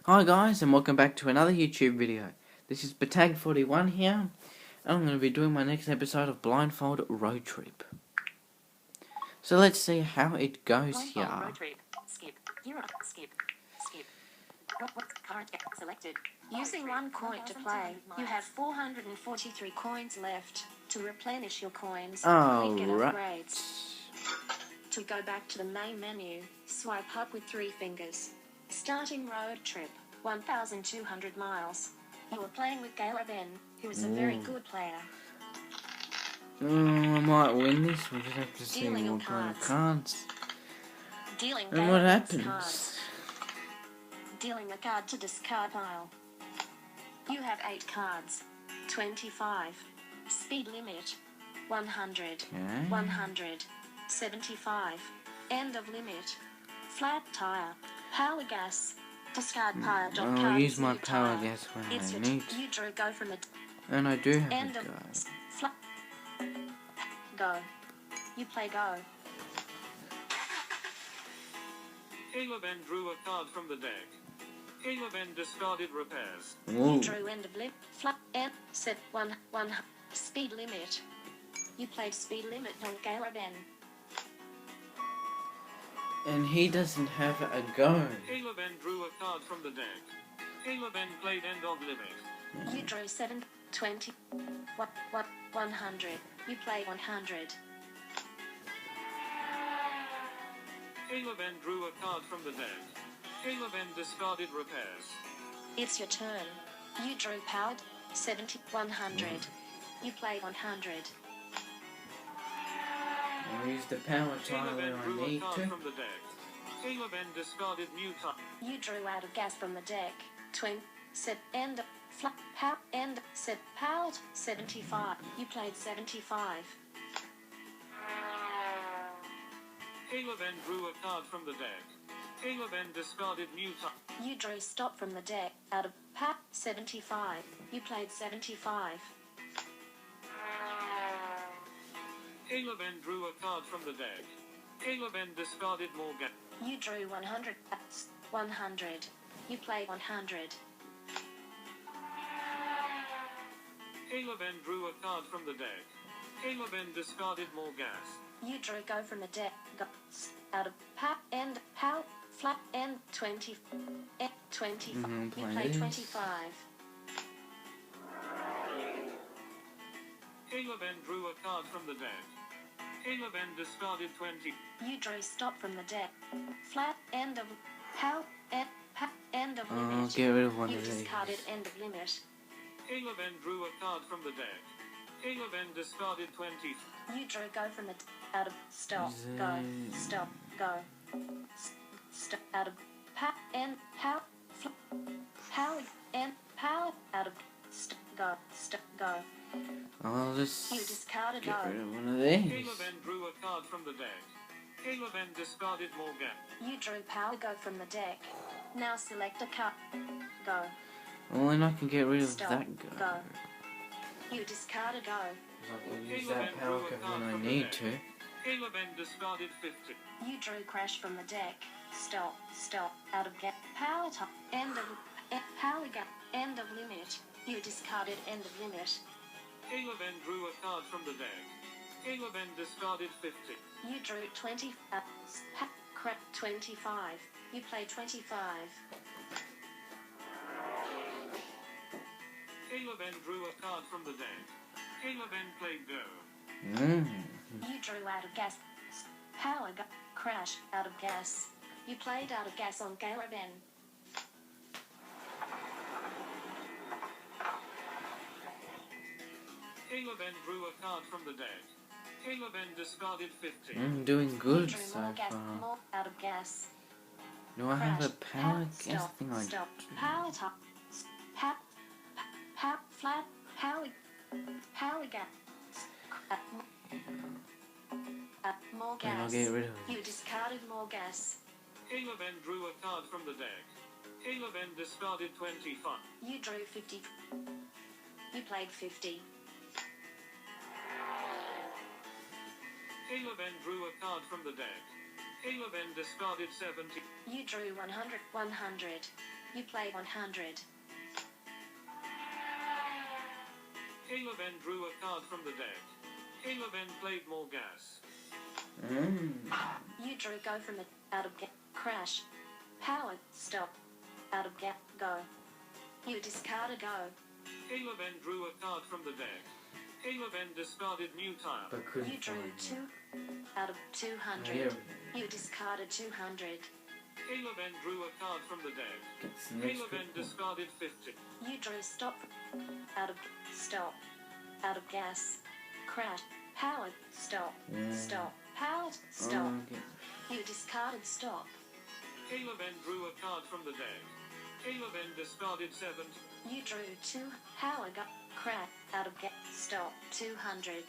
Hi guys, and welcome back to another YouTube video. This is Batag41 here, and I'm going to be doing my next episode of Blindfold Roadtrip. So let's see how it goes here. Blindfold Roadtrip. Skip. Hero. Skip. Skip. Current selected. Using one coin to play, you have 443 coins left. To replenish your coins, get upgrades. To go back to the main menu, swipe up with 3 fingers. Starting road trip, 1,200 miles. You are playing with Galen, who is a very good player. I might win this, we'll just have to see Dealing what kind of cards. cards. Dealing And what Galen's happens? cards. Dealing a card to discard pile. You have 8 cards. 25. Speed limit. 100. Okay. 100. 75. End of limit. Flat tire. Power gas. Discard pile. I'll use my power gas when It's I your need. You drew go from the And I do have end a of go. Go. You play go. Caleben drew a card from the deck. Caleben discarded repairs. Ooh. You drew end of limit. Flat end. Set 1. Speed limit. You played speed limit on Galen. And he doesn't have a go. Caleben drew a card from the deck. Caleben played end of limit. You drew 7. 20. What? 100. You play 100. Caleben drew a card from the deck. Caleben discarded repairs. It's your turn. You drew powered. 70. 100. You play 100. I'll use the power tile when Caleben drew I a need card to. from the deck. Caleben discarded new card. You drew out of gas from the deck. 20. Set end. Flat. Power. End. Set powered. 75. You played 75. Caleben drew a card from the deck. Caleben discarded new card. You drew stop from the deck. Out of pack. 75. You played 75. Caleben drew a card from the deck. Caleben discarded more gas. You drew 100. 100. You play 100. Caleben drew a card from the deck. Caleben discarded more gas. You drew go from the deck. Go. Out of pack. End. Power. Flat. End. 20. 25. You play 25. Caleben drew a card from the deck. Caleben discarded 20. You drew stop from the deck. Flat. End of power. End of limit. I'll get rid of one You of these. discarded end of limit. Caleben drew a card from the deck. Caleben discarded 20. You drew go from the out of stop. Go. Stop. Go. Stop. Out of power. End. Power. Power. End. Power. Out of stop. Go. Stop. Go. I'll just You discarded get go. rid of one of these. Caleben drew a card from the deck. Caleben discarded more gas. You drew power go from the deck. Now select a card. Go. Well, then I can get rid of Stop. that go. Go. You discarded go. I can use that power go when I need to. Caleben discarded 50. You drew crash from the deck. Stop. Stop. Out of gap. Power top. End of power gap. End of limit. You discarded end of limit. Caleben drew a card from the deck. Caleben discarded 50. You drew 20. Crap. 25. You play 25. Caleben drew a card from the deck. Caleben played go. You drew out of gas. Power go. Crash. Out of gas. You played out of gas on Galen. Caleben drew a card from the deck. Caleben discarded 50. I'm doing You good drew so more gas. far. More out of gas. Do I have a Crash. power gas Stop. thing? I Stop. do. Power top. Flat. Power gas. More Then I'll gas. get rid of You it. discarded more gas. Caleben drew a card from the deck. Caleben discarded 25. You drew 50. You played 50. Caleben drew a card from the deck. Caleben discarded 70. You drew 100. 100. You played 100. Caleben drew a card from the deck. Caleben played more gas. You drew go from the out of crash. Power stop. Out of go. You discard a go. Caleben drew a card from the deck. Caleben discarded new tile. You drew 2 out of 200. You discarded 200. Caleben drew a card from the deck. Caleben discarded 50. You drew stop. Out of stop. Out of gas. Crash. Power stop. Stop. Power stop. You discarded stop. Caleben drew a card from the deck. Caleben discarded 70. You drew 2 power crash out of stop 200.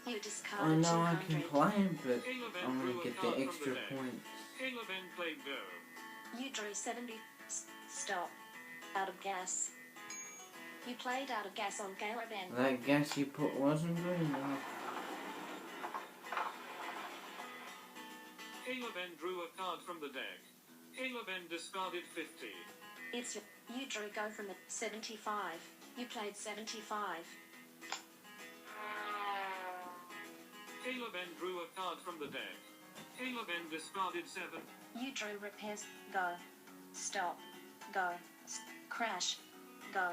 You I discarded know 200. I can play him, but Caleben I'm drew gonna a get card the from extra the deck. points. Caleben played go. You drew 70. Stop. Out of gas. You played out of gas on Caleben. That gas you put wasn't good enough. Caleben drew a card from the deck. Caleben discarded 50. It's you drew go from the 75. You played 75. Caleben drew a card from the deck. Caleben discarded 7. You drew repairs. Go. Stop. Go. Crash. Go.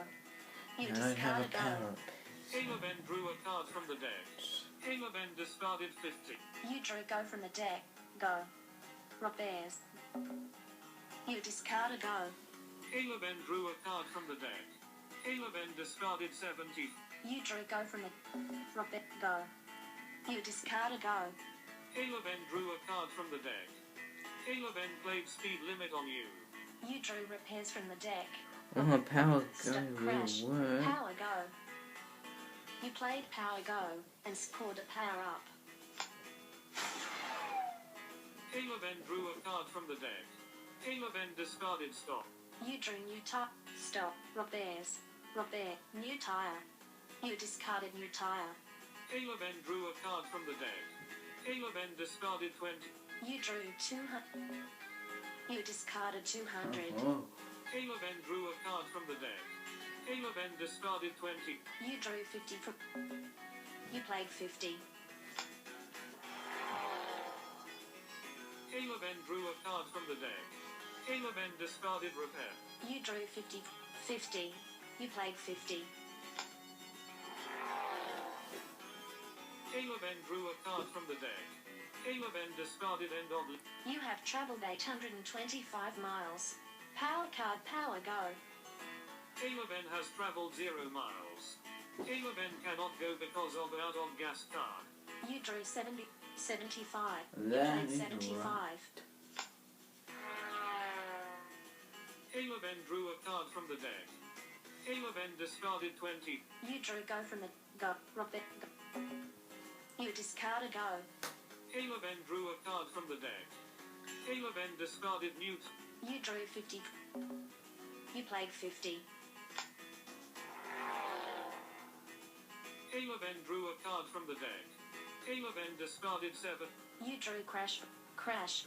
You I don't have a discarded go. power. Caleben drew a card from the deck. Caleben discarded 50. You drew go from the deck. Go. Repairs. You discarded go. Caleben drew a card from the deck. Caleben discarded 70. You drew go from the go. You discarded go. Caleben drew a card from the deck. Caleben played speed limit on you. You drew repairs from the deck. Oh, power go Stop crash. will work. Power go. You played power go and scored a power up. Caleben drew a card from the deck. Caleben discarded stop. You drew new tire. Stop. Repairs. Repair. New tire. You discarded new tire. Caleben drew a card from the deck. Caleben discarded 20. You drew 200. You discarded 200. Oh, Caleben drew a card from the deck. Caleben discarded 20. You drew 50 from. You played 50. Caleben drew a card from the deck. Caleben discarded repair. You drew 50. 50. You played 50. Caleben drew a card from the deck. Caleben discarded end of. You have traveled 825 miles. Power card, power go. Caleben has traveled 0 miles. Caleben cannot go because of out of gas card. You drew 70, 75. You That played is 75. Caleben drew a card from the deck. Caleben discarded 20. You drew go from the go. Robert, go. You discarded go. Caleben drew a card from the deck. Caleben discarded newt. You drew 50. You played 50. Caleben drew a card from the deck. Caleben discarded 7. You drew crash. Crash.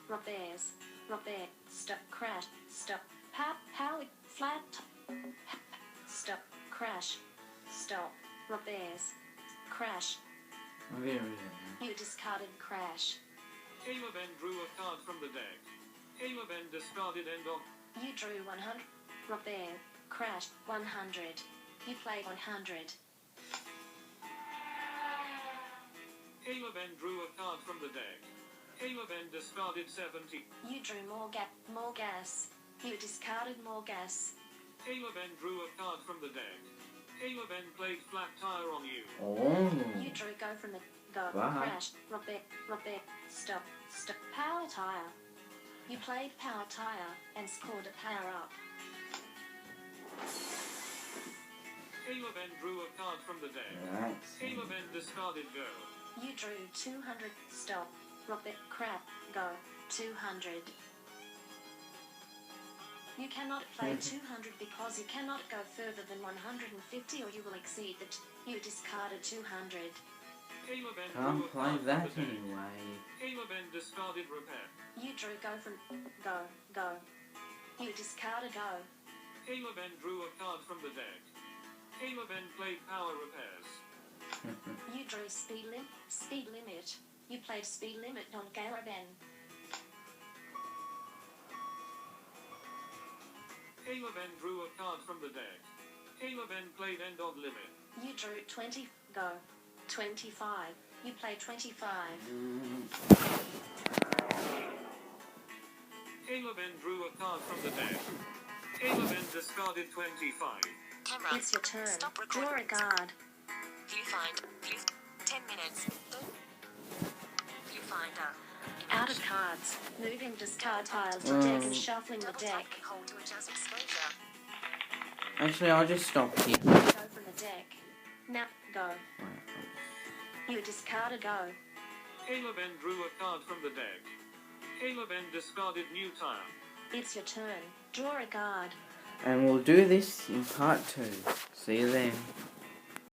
Roberts. Robert. Stop. Crash. Stop. Power. Flat. Stop. Crash. Stop. Roberts. Crash. very You discarded crash. Caleben drew a card from the deck. Caleben discarded end of. You drew 100. Robert. Crash. 100. You played 100. Caleben drew a card from the deck. Caleben discarded 70. You drew more gas. You discarded more gas. Caleben drew a card from the deck. Caleben played flat tire on you. Oh. You drew go from the go. Wow. Crash. Robert. Stop. Power tire. You played power tire and scored a power up. Caleben drew a card from the deck. That's Caleben discarded go. You drew 200. Stop. Robert. Crap. Go. 200. You cannot play 200 because you cannot go further than 150 or you will exceed the you discarded 200. Caleben drew can't a play card from that the deck. anyway. Caleben discarded repair. You drew go from go. You discard a go. Caleb N drew a card from the deck. Caleb N played power repairs. You drew speed limit. You played speed limit on Caleb N. Caleb N drew a card from the deck. Caleb N played end of limit. You drew 20 go. 25. You played 25. Caleb N drew a card from the deck. Caleb N discarded 25. Camera. It's your turn. Stop Draw recording. a card. Viewfinder. 10 minutes. Viewfinder. Out of cards. Moving discard piles to deck and shuffling the Double deck. tap and hold to adjust exposure. Actually, I'll just stop here. Go from the deck. Now, go. You discard a go. Caleb N drew a card from the deck. Caleb N discarded new tire. It's your turn. Draw a card. And we'll do this in part 2. See you then.